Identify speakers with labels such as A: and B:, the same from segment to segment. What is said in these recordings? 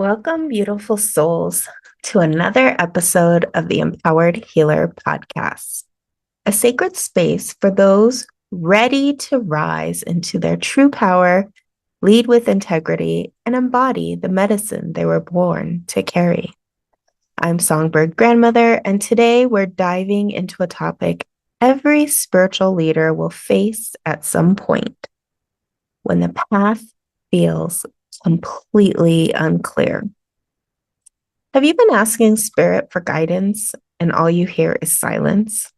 A: Welcome, beautiful souls, to another episode of the Empowered Healer Podcast, a sacred space for those ready to rise into their true power, lead with integrity, and embody the medicine they were born to carry. I'm Songbird Grandmother, and today we're diving into a topic every spiritual leader will face at some point: when the path feels completely unclear. Have you been asking Spirit for guidance and all you hear is silence?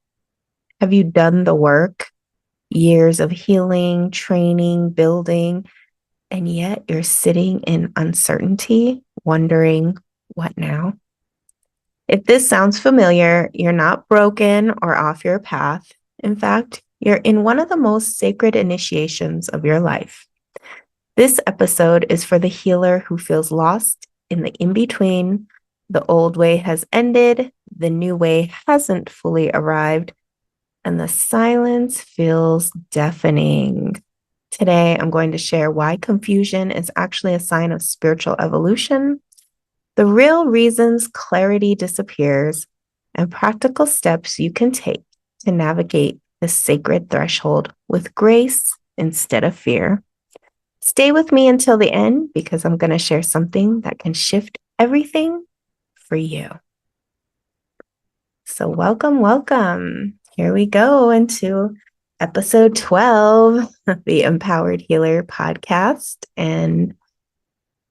A: Have you done the work, years of healing, training, building, and yet you're sitting in uncertainty, wondering, what now? If this sounds familiar, you're not broken or off your path. In fact, you're in one of the most sacred initiations of your life. This episode is for the healer who feels lost in the in-between. The old way has ended, the new way hasn't fully arrived, and the silence feels deafening. Today, I'm going to share why confusion is actually a sign of spiritual evolution, the real reasons clarity disappears, and practical steps you can take to navigate this sacred threshold with grace instead of fear. Stay with me until the end because I'm going to share something that can shift everything for you. So welcome. Here we go into episode 12 of the Empowered Healer Podcast. And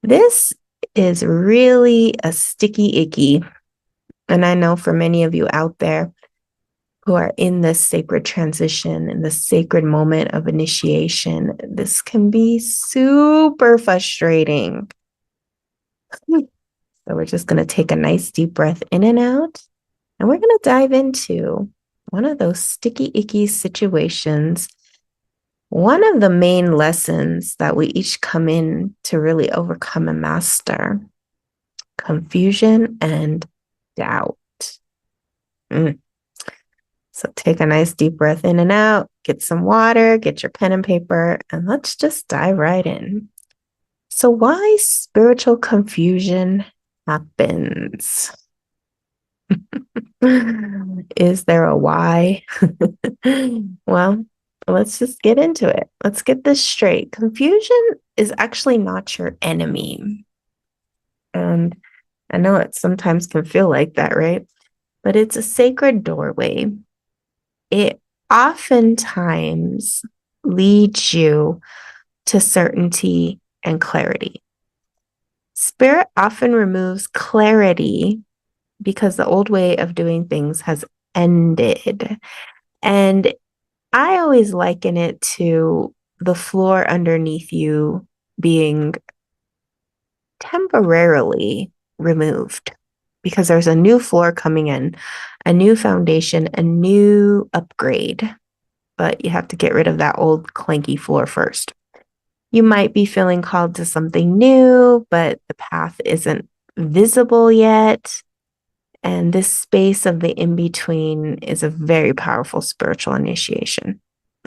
A: this is really a sticky icky. And I know for many of you out there who are in this sacred transition, in the sacred moment of initiation, this can be super frustrating. So we're just going to take a nice deep breath in and out, and we're going to dive into one of those sticky, icky situations. One of the main lessons that we each come in to really overcome and master: confusion and doubt. So take a nice deep breath in and out, get some water, get your pen and paper, and let's just dive right in. So why spiritual confusion happens? Is there a why? Well, let's just get into it. Let's get this straight. Confusion is actually not your enemy. And I know it sometimes can feel like that, right? But it's a sacred doorway. It oftentimes leads you to certainty and clarity. Spirit often removes clarity because the old way of doing things has ended. And I always liken it to the floor underneath you being temporarily removed because there's a new floor coming in, a new foundation, a new upgrade. But you have to get rid of that old clanky floor first. You might be feeling called to something new, but the path isn't visible yet. And this space of the in-between is a very powerful spiritual initiation.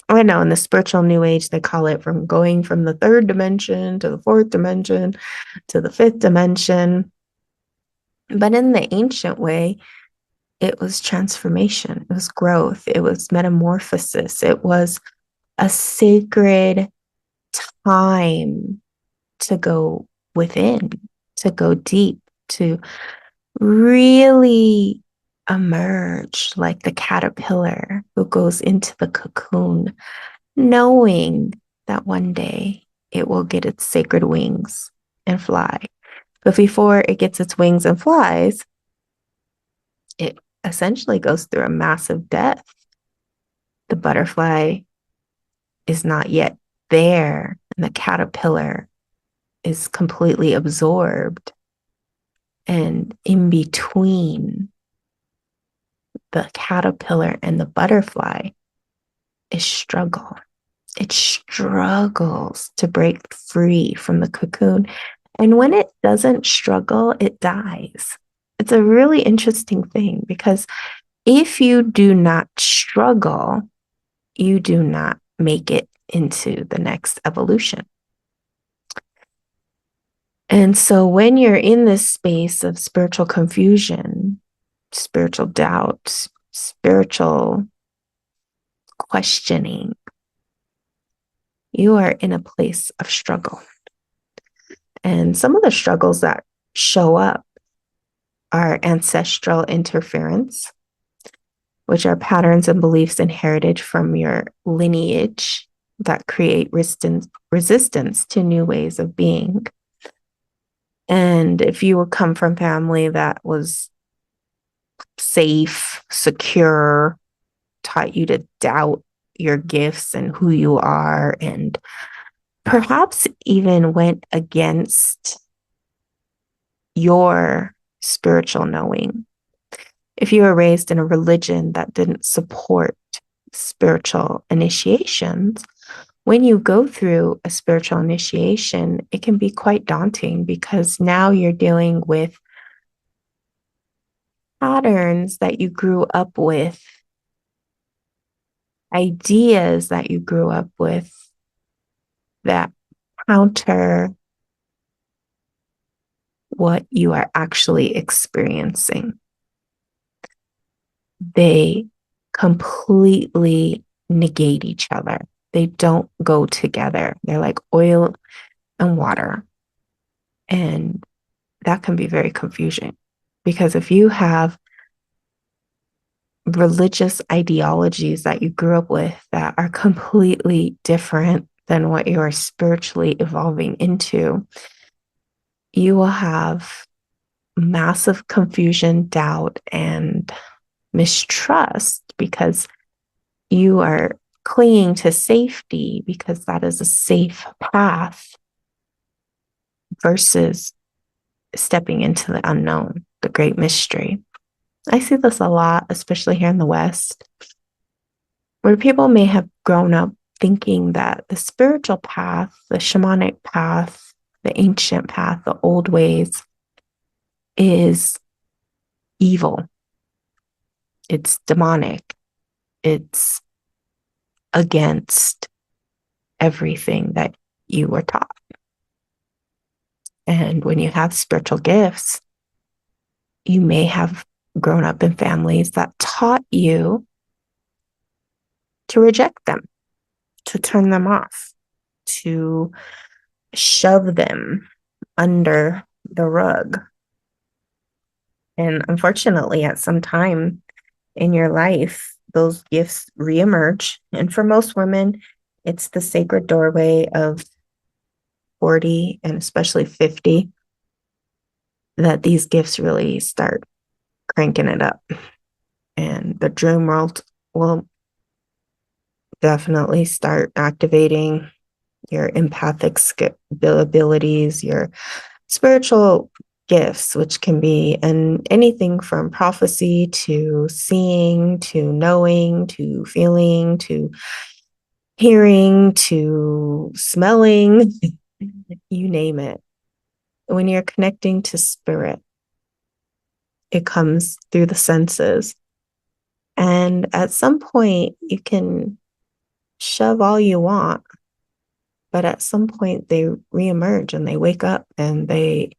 A: I know in the spiritual new age, they call it from going from the third dimension to the fourth dimension to the fifth dimension. But in the ancient way, it was transformation. It was growth. It was metamorphosis. It was a sacred time to go within, to go deep, to really emerge like the caterpillar who goes into the cocoon, knowing that one day it will get its sacred wings and fly. But before it gets its wings and flies, it essentially goes through a massive death. The butterfly is not yet there, and the caterpillar is completely absorbed. And in between the caterpillar and the butterfly is struggle. It struggles to break free from the cocoon. And when it doesn't struggle, it dies. It's a really interesting thing because if you do not struggle, you do not make it into the next evolution. And so when you're in this space of spiritual confusion, spiritual doubt, spiritual questioning, you are in a place of struggle. And some of the struggles that show up are ancestral interference, which are patterns and beliefs inherited from your lineage that create resistance to new ways of being. And if you would come from family that was safe, secure, taught you to doubt your gifts and who you are, and perhaps even went against your spiritual knowing. If you were raised in a religion that didn't support spiritual initiations, when you go through a spiritual initiation, it can be quite daunting because now you're dealing with patterns that you grew up with, ideas that you grew up with that counter what you are actually experiencing. They completely negate each other. They don't go together. They're like oil and water. And that can be very confusing because if you have religious ideologies that you grew up with that are completely different than what you are spiritually evolving into, you will have massive confusion, doubt, and mistrust because you are clinging to safety because that is a safe path versus stepping into the unknown, the great mystery. I see this a lot, especially here in the West, where people may have grown up thinking that the spiritual path, the shamanic path, the ancient path, the old ways is evil. It's demonic. It's against everything that you were taught. And when you have spiritual gifts, you may have grown up in families that taught you to reject them, to turn them off, to shove them under the rug. And unfortunately, at some time in your life, those gifts reemerge. And for most women, it's the sacred doorway of 40 and especially 50 that these gifts really start cranking it up. And the dream world will definitely start activating your empathic abilities, your spiritual gifts, which can be anything from prophecy to seeing to knowing to feeling to hearing to smelling, you name it. When you're connecting to spirit, it comes through the senses. And at some point, you can shove all you want, but at some point, they reemerge and they wake up and they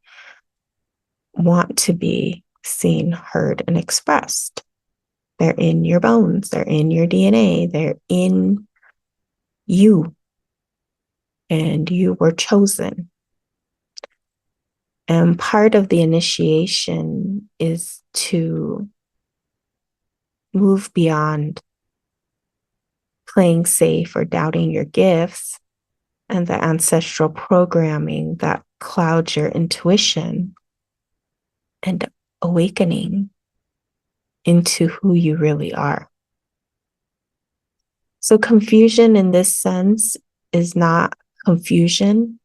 A: want to be seen, heard, and expressed. They're in your bones, they're in your DNA, they're in you, and you were chosen. And part of the initiation is to move beyond playing safe or doubting your gifts and the ancestral programming that clouds your intuition and awakening into who you really are. So confusion in this sense is not confusion.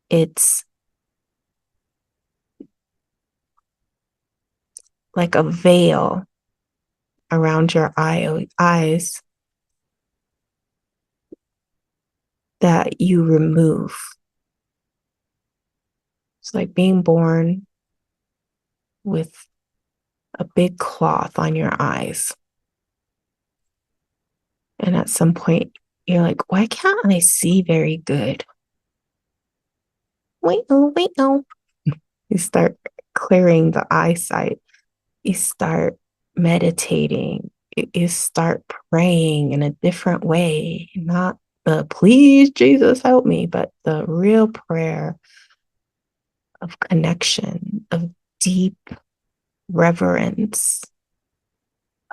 A: It's like a veil around your eyes that you remove. It's like being born with a big cloth on your eyes. And at some point, you're like, why can't I see very good? You start clearing the eyesight. You start meditating. You start praying in a different way, not the please Jesus help me, but the real prayer of connection, of deep reverence,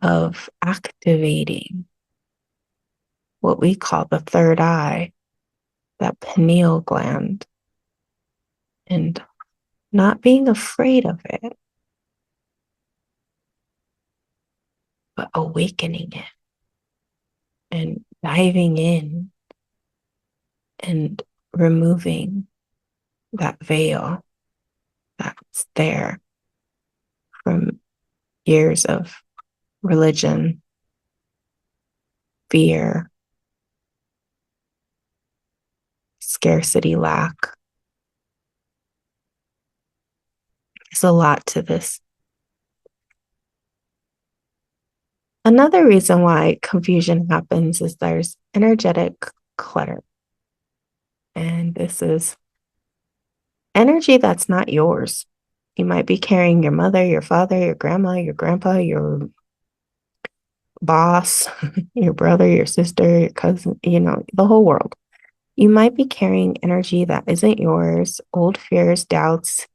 A: of activating what we call the third eye, that pineal gland, and not being afraid of it, but awakening it and diving in and removing that veil that's there from years of religion, fear, scarcity, lack. There's a lot to this. Another reason why confusion happens is there's energetic clutter. And this is energy that's not yours. You might be carrying your mother, your father, your grandma, your grandpa, your boss, your brother, your sister, your cousin, the whole world. You might be carrying energy that isn't yours, old fears, doubts.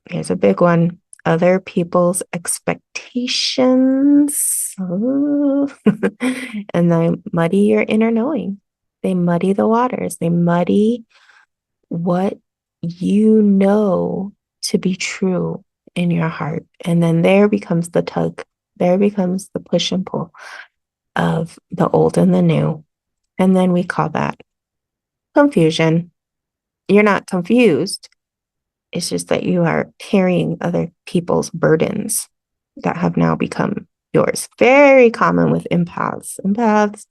A: Here's a big one. Other people's expectations. And they muddy your inner knowing. They muddy the waters. They muddy what you know to be true in your heart. And then there becomes the tug. There becomes the push and pull of the old and the new. And then we call that confusion. You're not confused. It's just that you are carrying other people's burdens that have now become yours. Very common with empaths. Empaths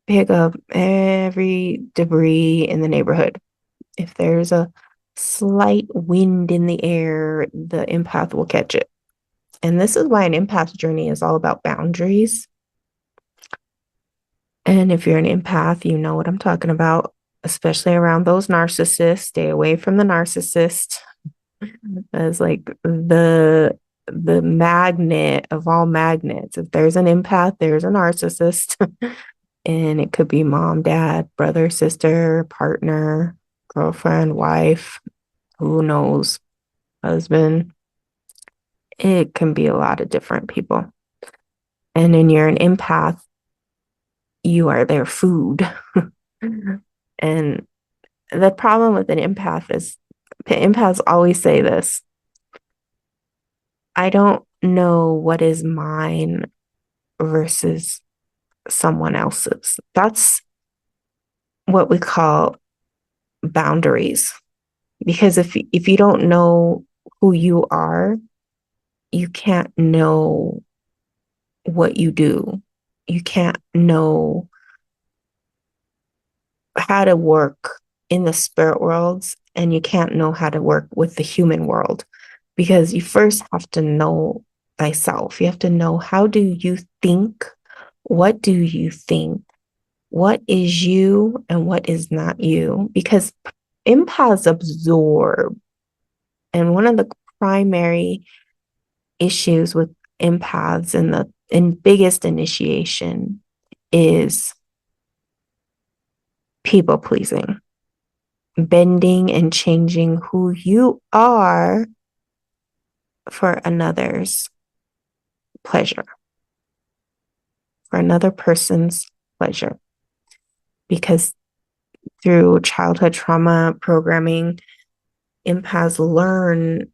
A: pick up every debris in the neighborhood. If there's a slight wind in the air, the empath will catch it. And this is why an empath journey is all about boundaries. And if you're an empath, you know what I'm talking about, especially around those narcissists. Stay away from the narcissist. As like the magnet of all magnets. If there's an empath, there's a narcissist. And it could be mom, dad, brother, sister, partner, girlfriend, wife, who knows, husband. It can be a lot of different people. And when you're an empath, you are their food. And the problem with an empath is empaths always say this: I don't know what is mine versus someone else's. That's what we call boundaries. Because if you don't know who you are, you can't know what you do. You can't know how to work in the spirit worlds, and you can't know how to work with the human world, because you first have to know thyself. You have to know, how do you think? What do you think? What is you and what is not you? Because empaths absorb. And one of the primary issues with empaths and biggest initiation is people pleasing, bending and changing who you are for another's pleasure, for another person's pleasure. Because through childhood trauma programming, empaths learn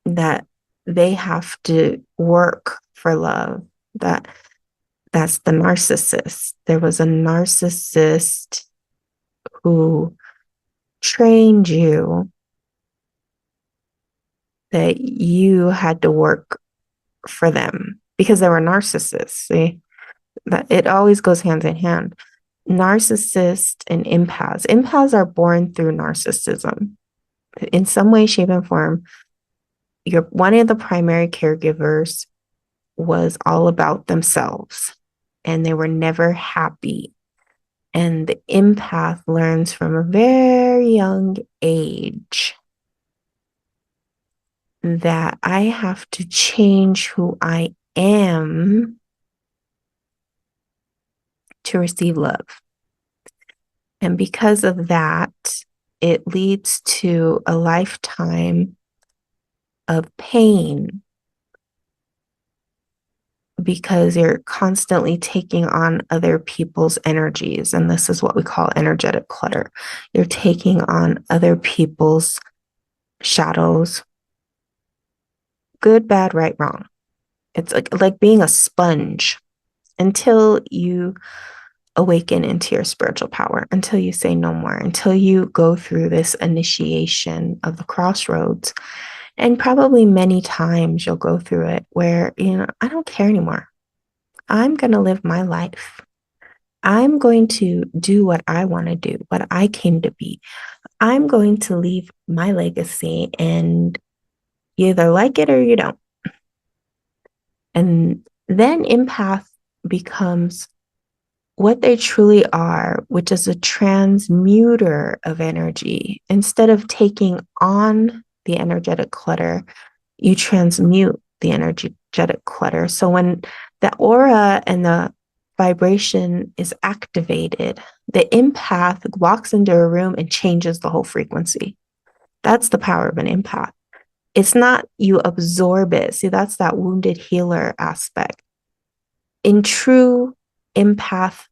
A: that they have to work for love. That's the narcissist. There was a narcissist who trained you that you had to work for them because they were narcissists. See, that it always goes hand in hand. Narcissists and empaths. Empaths are born through narcissism. In some way, shape, and form, one of the primary caregivers was all about themselves, and they were never happy. And the empath learns from a very very young age that I have to change who I am to receive love. And because of that, it leads to a lifetime of pain because you're constantly taking on other people's energies. And this is what we call energetic clutter. You're taking on other people's shadows, good, bad, right, wrong. It's like being a sponge until you awaken into your spiritual power, until you say no more, until you go through this initiation of the crossroads. And probably many times you'll go through it where, I don't care anymore. I'm going to live my life. I'm going to do what I want to do, what I came to be. I'm going to leave my legacy, and you either like it or you don't. And then empath becomes what they truly are, which is a transmuter of energy. Instead of taking on the energetic clutter, you transmute the energetic clutter. So when the aura and the vibration is activated, the empath walks into a room and changes the whole frequency. That's the power of an empath. It's not you absorb it. See, that's that wounded healer aspect. In true empath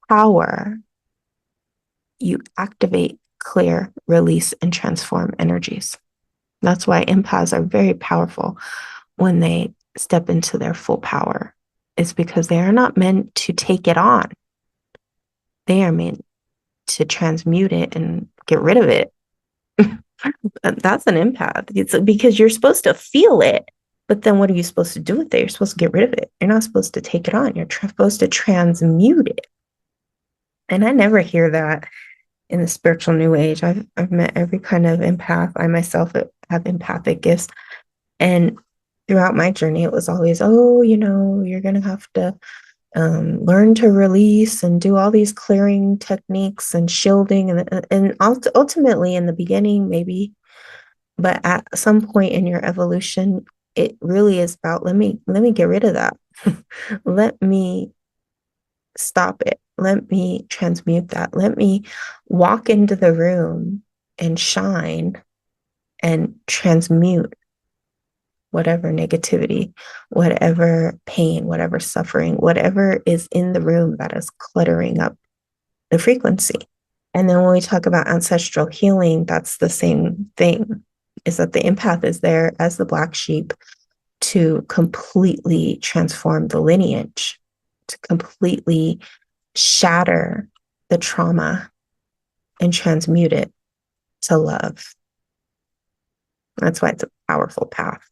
A: power, you activate, clear, release, and transform energies. That's why empaths are very powerful when they step into their full power. It's because they are not meant to take it on. They are meant to transmute it and get rid of it. That's an empath. It's because you're supposed to feel it, but then what are you supposed to do with it? You're supposed to get rid of it. You're not supposed to take it on. You're supposed to transmute it. And I never hear that in the spiritual new age. I've met every kind of empath. I myself have empathic gifts. And throughout my journey, it was always, you're going to have to learn to release and do all these clearing techniques and shielding. And ultimately, in the beginning, maybe, but at some point in your evolution, it really is about, let me get rid of that. Let me stop it. Let me transmute that. Let me walk into the room and shine and transmute whatever negativity, whatever pain, whatever suffering, whatever is in the room that is cluttering up the frequency. And then when we talk about ancestral healing, that's the same thing, is that the empath is there as the black sheep to completely transform the lineage, to completely shatter the trauma and transmute it to love. That's why it's a powerful path.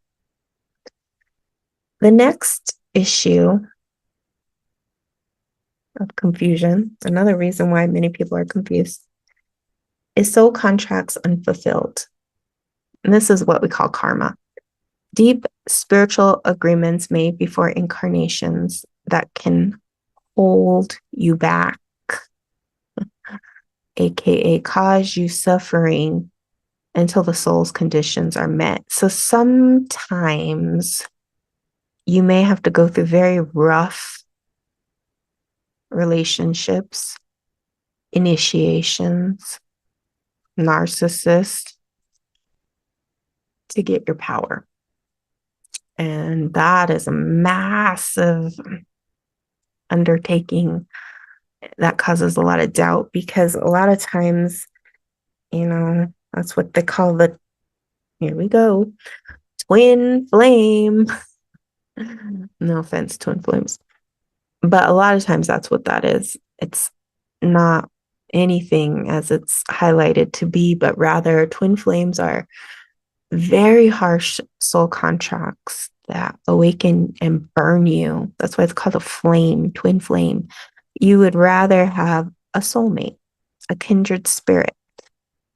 A: The next issue of confusion, another reason why many people are confused, is soul contracts unfulfilled. And this is what we call karma. Deep spiritual agreements made before incarnations that can hold you back, aka cause you suffering until the soul's conditions are met. So sometimes you may have to go through very rough relationships, initiations, narcissists to get your power. And that is a massive undertaking that causes a lot of doubt, because a lot of times, that's what they call here we go, twin flame. No offense, twin flames. But a lot of times that's what that is. It's not anything as it's highlighted to be, but rather twin flames are very harsh soul contracts that awaken and burn you. That's why it's called a flame, twin flame. You would rather have a soulmate, a kindred spirit.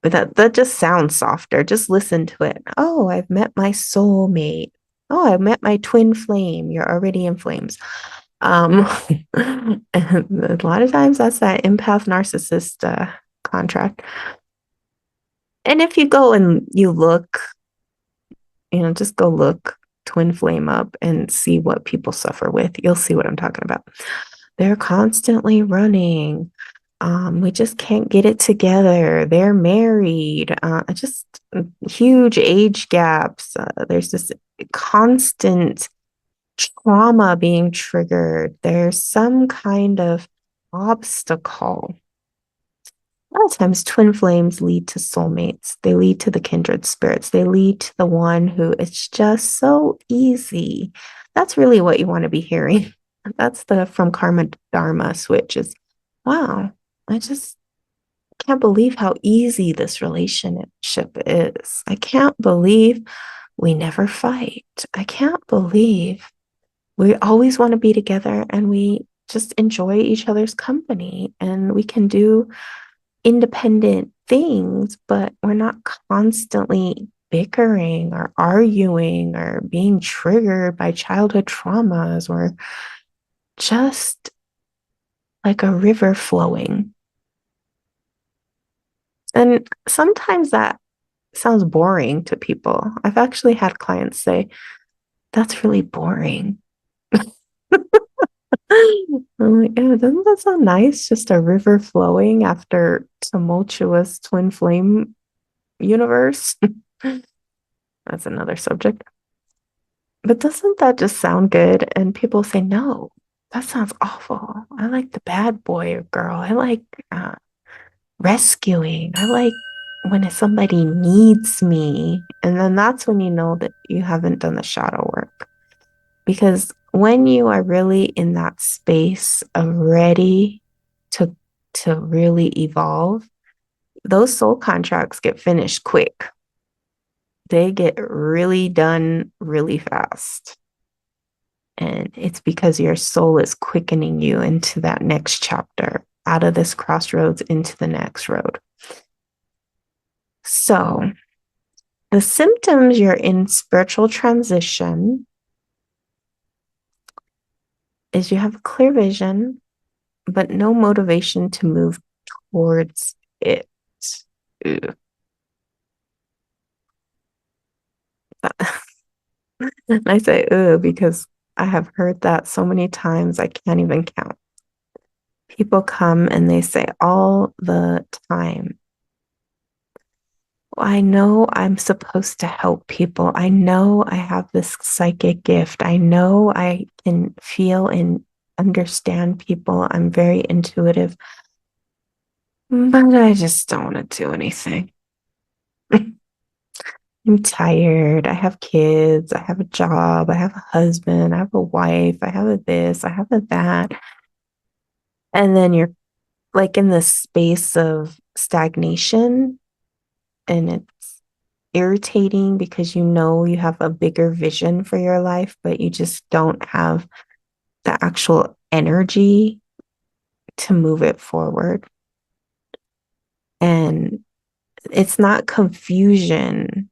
A: But that just sounds softer. Just listen to it. Oh, I've met my soulmate. Oh, I've met my twin flame. You're already in flames. And a lot of times that's that empath narcissist contract. And if you go and you look, just go look twin flame up and see what people suffer with. You'll see what I'm talking about. They're constantly running. We just can't get it together. They're married. Just huge age gaps. There's this constant trauma being triggered. There's some kind of obstacle. A lot of times, twin flames lead to soulmates. They lead to the kindred spirits. They lead to the one who it's just so easy. That's really what you want to be hearing. That's the from Karma Dharma switch is, wow, I just can't believe how easy this relationship is. I can't believe we never fight. I can't believe we always want to be together and we just enjoy each other's company and we can do independent things, but we're not constantly bickering or arguing or being triggered by childhood traumas or just like a river flowing. And sometimes that sounds boring to people. I've actually had clients say, that's really boring. I'm like, yeah, doesn't that sound nice? Just a river flowing after tumultuous twin flame universe. That's another subject. But doesn't that just sound good? And people say, no, that sounds awful. I like the bad boy or girl. I like rescuing. I like when somebody needs me. And then that's when you know that you haven't done the shadow work. Because when you are really in that space of ready to really evolve, those soul contracts get finished quick. They get really done really fast. And it's because your soul is quickening you into that next chapter, out of this crossroads into the next road. So, the symptoms you're in spiritual transition is you have a clear vision, but no motivation to move towards it. And I say, because I have heard that so many times I can't even count. People come and they say all the time, I know I'm supposed to help people. I know I have this psychic gift. I know I can feel and understand people. I'm very intuitive, but I just don't want to do anything. I'm tired. I have kids. I have a job. I have a husband. I have a wife. I have a this. I have a that. And then you're like in this space of stagnation and it's irritating because you know you have a bigger vision for your life, but you just don't have the actual energy to move it forward. And it's not confusion,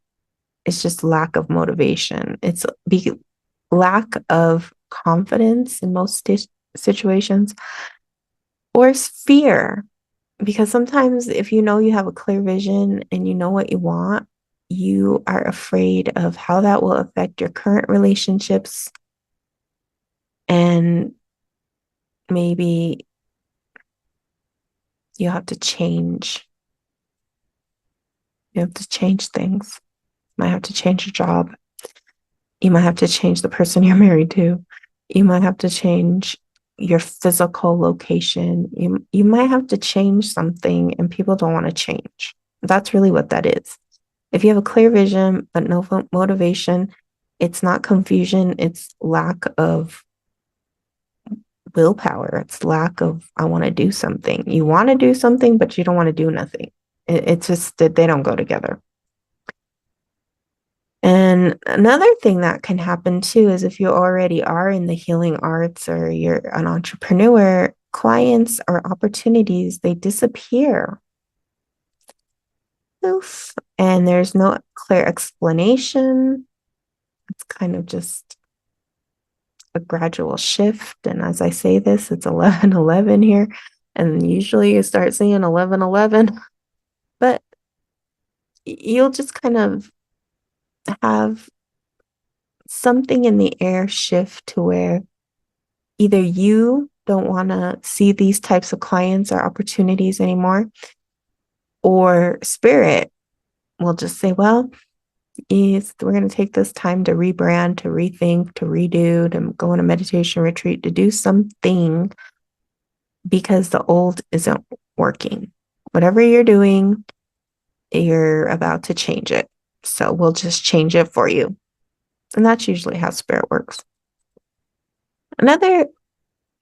A: it's just lack of motivation. It's lack of confidence in most situations, or it's fear. Because sometimes if you know you have a clear vision and you know what you want, you are afraid of how that will affect your current relationships. And maybe you have to change. You have to change things. You might have to change your job. You might have to change the person you're married to. You might have to change your physical location. You might have to change something and people don't want to change. That's really what that is. If you have a clear vision but no motivation, it's not confusion, it's lack of willpower. It's lack of, I want to do something. You want to do something, but you don't want to do nothing. It's just that they don't go together. And another thing that can happen too is if you already are in the healing arts or you're an entrepreneur, clients or opportunities, they disappear. Oof. And there's no clear explanation. It's kind of just a gradual shift. And as I say this, it's 11:11 here. And usually you start seeing 11:11. But you'll just kind of have something in the air shift to where either you don't want to see these types of clients or opportunities anymore, or spirit will just say, well, we're going to take this time to rebrand, to rethink, to redo, to go on a meditation retreat, to do something because the old isn't working. Whatever you're doing, you're about to change it. So we'll just change it for you. And that's usually how spirit works. Another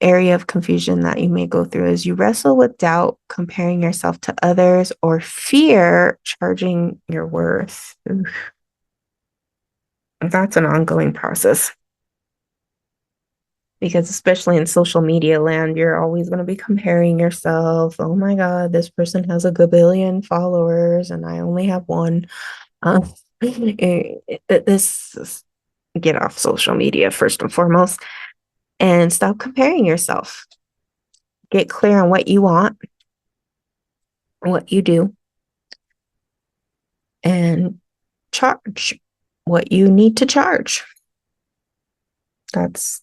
A: area of confusion that you may go through is you wrestle with doubt, comparing yourself to others, or fear charging your worth. That's an ongoing process. Because especially in social media land, you're always going to be comparing yourself. Oh my God, this person has a gabillion followers and I only have one. This Get off social media first and foremost and stop comparing yourself. Get clear on what you want, what you do, and charge what you need to charge. That's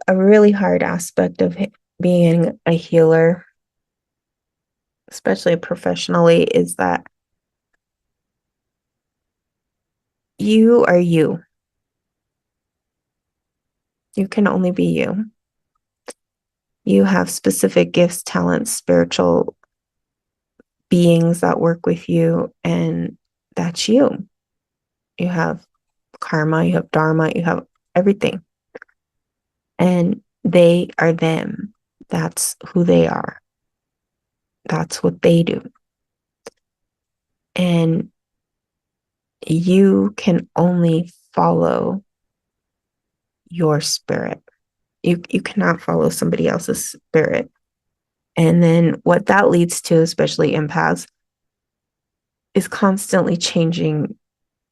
A: a really hard aspect of being a healer, especially professionally, is that you are you. You can only be you. You have specific gifts, talents, spiritual beings that work with you, and that's you. You have karma, you have dharma, you have everything. And they are them. That's who they are. That's what they do. And you can only follow your spirit. You cannot follow somebody else's spirit. And then what that leads to, especially empaths, is constantly changing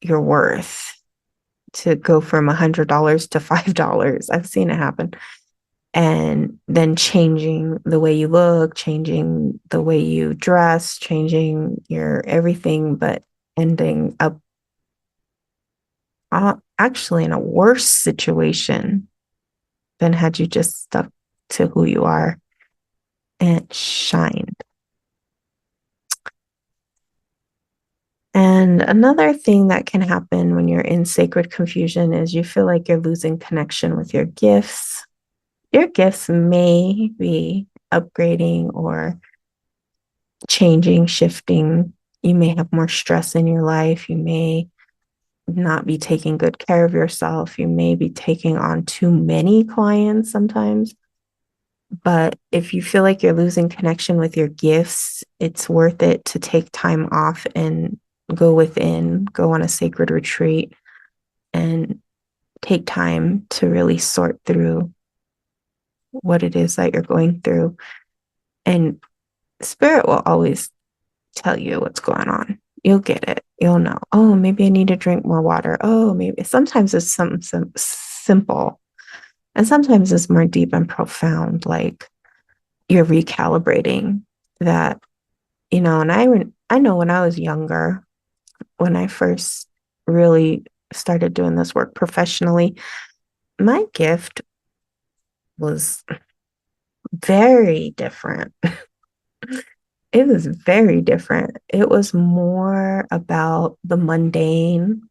A: your worth to go from $100 to $5. I've seen it happen. And then changing the way you look, changing the way you dress, changing your everything, but ending up actually in a worse situation than had you just stuck to who you are and shined. And another thing that can happen when you're in sacred confusion is you feel like you're losing connection with your gifts. Your gifts may be upgrading or changing, shifting. You may have more stress in your life. You may not be taking good care of yourself. You may be taking on too many clients sometimes. But if you feel like you're losing connection with your gifts, it's worth it to take time off and go within, go on a sacred retreat, and take time to really sort through what it is that you're going through. And spirit will always tell you what's going on. You'll get it. You'll know. Oh, maybe I need to drink more water. Oh, maybe sometimes it's something simple. And sometimes it's more deep and profound, like you're recalibrating that, and I know when I was younger, when I first really started doing this work professionally, my gift was very different. It was very different. It was more about the mundane,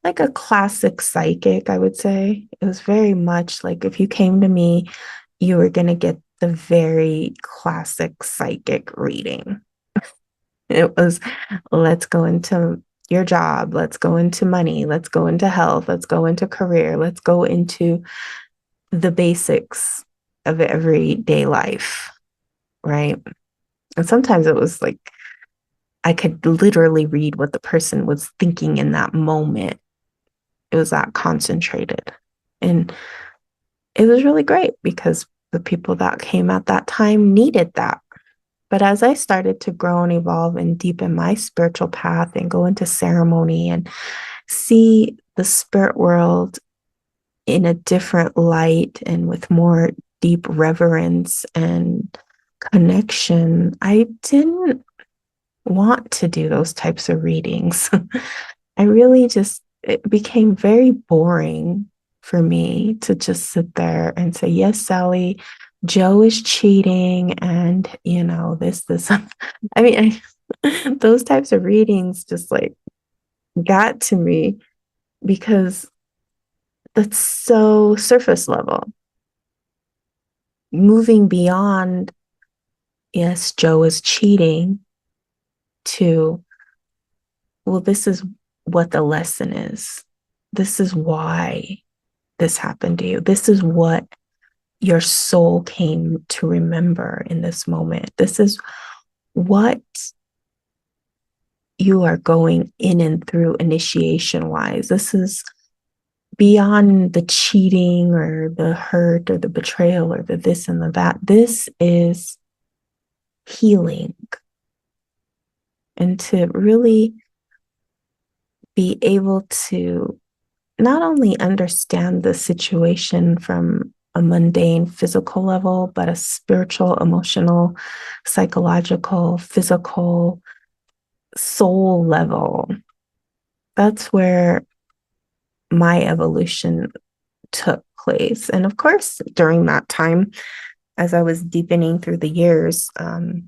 A: like a classic psychic, I would say. It was very much like if you came to me, you were going to get the very classic psychic reading. It was, let's go into your job, let's go into money, let's go into health, let's go into career, let's go into the basics of everyday life, right? And sometimes it was like I could literally read what the person was thinking in that moment. It was that concentrated. And it was really great because the people that came at that time needed that. But as I started to grow and evolve and deepen my spiritual path and go into ceremony and see the spirit world in a different light and with more deep reverence and connection, I didn't want to do those types of readings. I really just, it became very boring for me to just sit there and say, yes, Sally, Joe is cheating. And, this. I mean, those types of readings just like got to me because that's so surface level. Moving beyond, yes, Joe is cheating to, well, this is what the lesson is. This is why this happened to you. This is what your soul came to remember in this moment. This is what you are going in and through initiation wise. This is beyond the cheating or the hurt or the betrayal or the this and the that. This is healing. And to really be able to not only understand the situation from a mundane physical level, but a spiritual, emotional, psychological, physical, soul level. That's where my evolution took place. And of course, during that time, as I was deepening through the years, the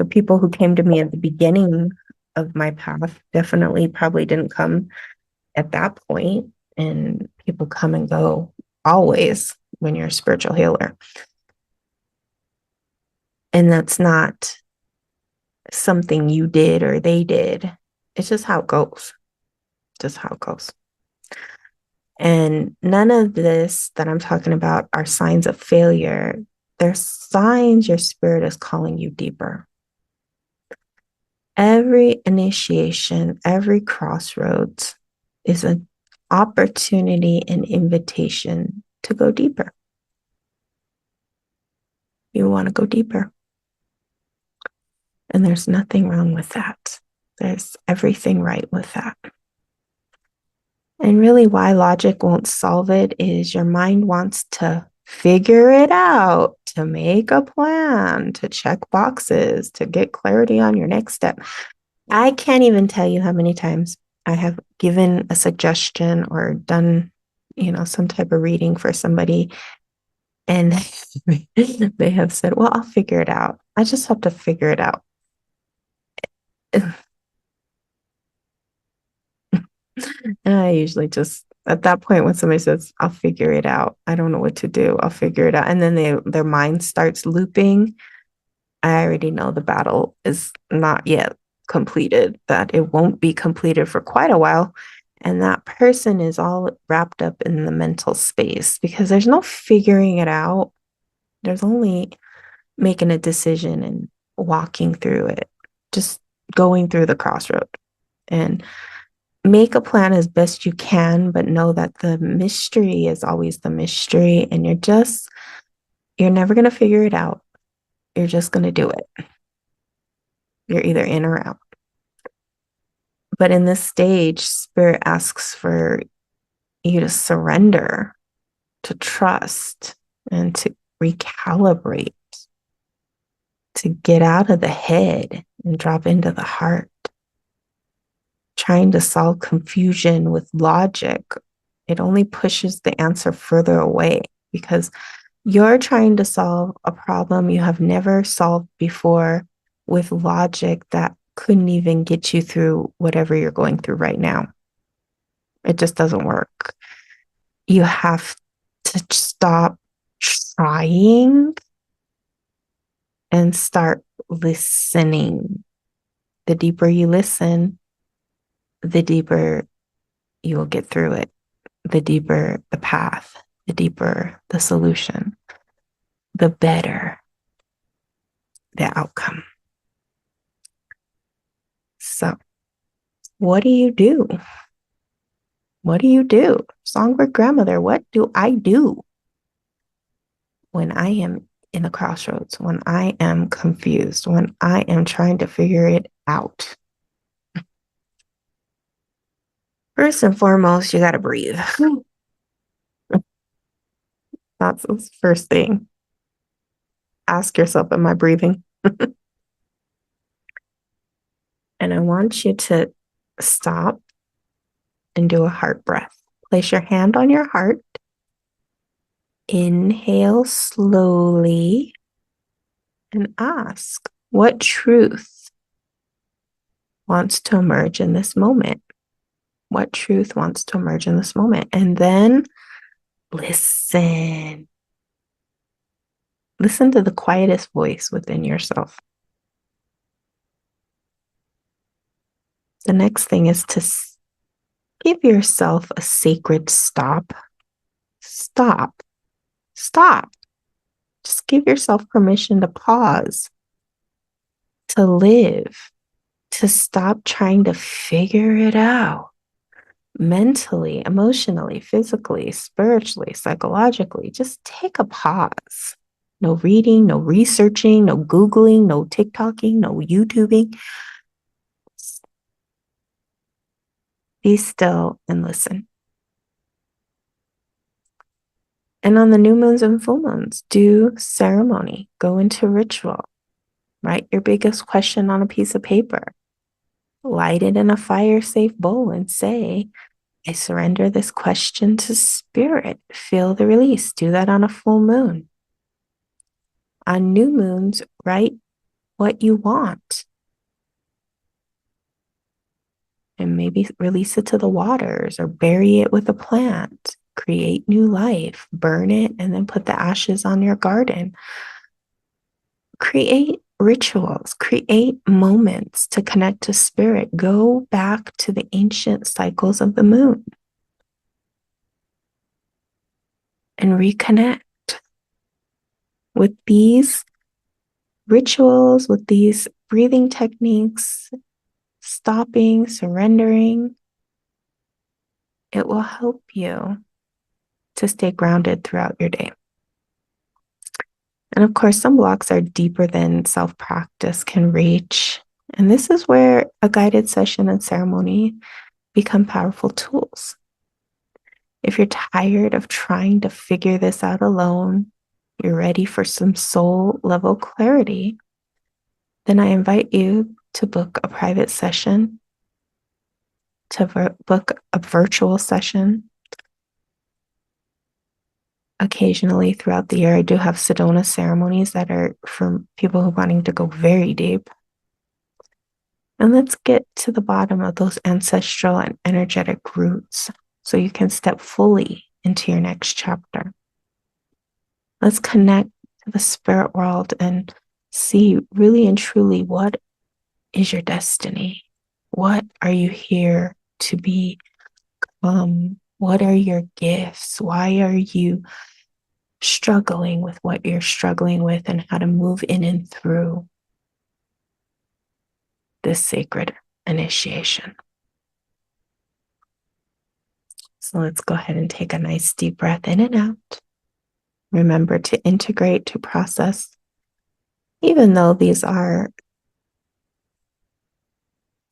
A: people who came to me at the beginning of my path definitely probably didn't come at that point, and people come and go always when you're a spiritual healer. And that's not something you did or they did. It's just how it goes. Just how it goes. And none of this that I'm talking about are signs of failure. They're signs your spirit is calling you deeper. Every initiation, every crossroads is an opportunity and invitation to go deeper. You want to go deeper. And there's nothing wrong with that. There's everything right with that. And really, why logic won't solve it is your mind wants to figure it out, to make a plan, to check boxes, to get clarity on your next step. I can't even tell you how many times I have given a suggestion or done, some type of reading for somebody. And they have said, well, I'll figure it out. I just have to figure it out. And I usually just, at that point, when somebody says, I'll figure it out, I don't know what to do. I'll figure it out. And then their mind starts looping. I already know the battle is not yet completed, that it won't be completed for quite a while. And that person is all wrapped up in the mental space because there's no figuring it out. There's only making a decision and walking through it, just going through the crossroad. And make a plan as best you can, but know that the mystery is always the mystery. And you're never going to figure it out. You're just going to do it. You're either in or out. But in this stage, Spirit asks for you to surrender, to trust, and to recalibrate, to get out of the head and drop into the heart. Trying to solve confusion with logic, it only pushes the answer further away because you're trying to solve a problem you have never solved before with logic that couldn't even get you through whatever you're going through right now. It just doesn't work. You have to stop trying and start listening. The deeper you listen, the deeper you will get through it. The deeper the path, the deeper the solution, the better the outcome. So, what do you do? What do you do? Songbird grandmother, what do I do when I am in the crossroads, when I am confused, when I am trying to figure it out? First and foremost, you got to breathe. That's the first thing. Ask yourself, am I breathing? And I want you to stop and do a heart breath. Place your hand on your heart. Inhale slowly and ask, what truth wants to emerge in this moment? What truth wants to emerge in this moment? And then listen. Listen to the quietest voice within yourself. The next thing is to give yourself a sacred stop. Stop. Stop. Just give yourself permission to pause, to live, to stop trying to figure it out mentally, emotionally, physically, spiritually, psychologically. Just take a pause. No reading, no researching, no Googling, no TikToking, no YouTubing. Be still and listen. And on the new moons and full moons, do ceremony, go into ritual, write your biggest question on a piece of paper, light it in a fire-safe bowl and say, I surrender this question to spirit. Feel the release. Do that on a full moon. On new moons, write what you want and maybe release it to the waters or bury it with a plant. Create new life, burn it, and then put the ashes on your garden. Create rituals, create moments to connect to spirit. Go back to the ancient cycles of the moon and reconnect with these rituals, with these breathing techniques, stopping, surrendering. It will help you to stay grounded throughout your day. And of course, some blocks are deeper than self-practice can reach. And this is where a guided session and ceremony become powerful tools. If you're tired of trying to figure this out alone, you're ready for some soul level clarity, then I invite you to book a private session, to book a virtual session. Occasionally throughout the year, I do have Sedona ceremonies that are for people who are wanting to go very deep. And let's get to the bottom of those ancestral and energetic roots so you can step fully into your next chapter. Let's connect to the spirit world and see really and truly what is your destiny. What are you here to be? What are your gifts? Why are you struggling with what you're struggling with, and how to move in and through this sacred initiation? So let's go ahead and take a nice deep breath in and out. Remember to integrate, to process, even though these are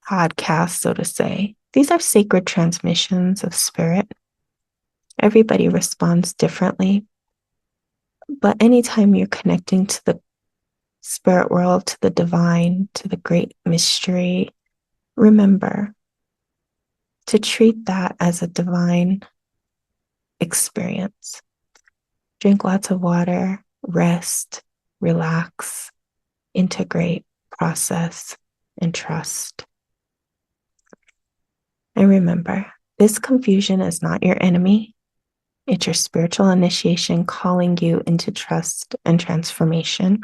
A: podcasts, so to say. These are sacred transmissions of spirit. Everybody responds differently. But anytime you're connecting to the spirit world, to the divine, to the great mystery, remember to treat that as a divine experience. Drink lots of water, rest, relax, integrate, process, and trust. And remember, this confusion is not your enemy. It's your spiritual initiation calling you into trust and transformation.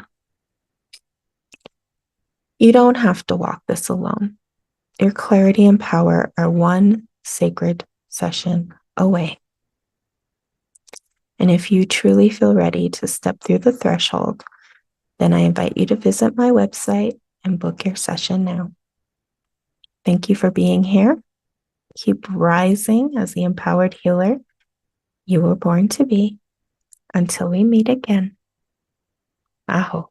A: You don't have to walk this alone. Your clarity and power are one sacred session away. And if you truly feel ready to step through the threshold, then I invite you to visit my website and book your session now. Thank you for being here. Keep rising as the empowered healer you were born to be. Until we meet again. Aho.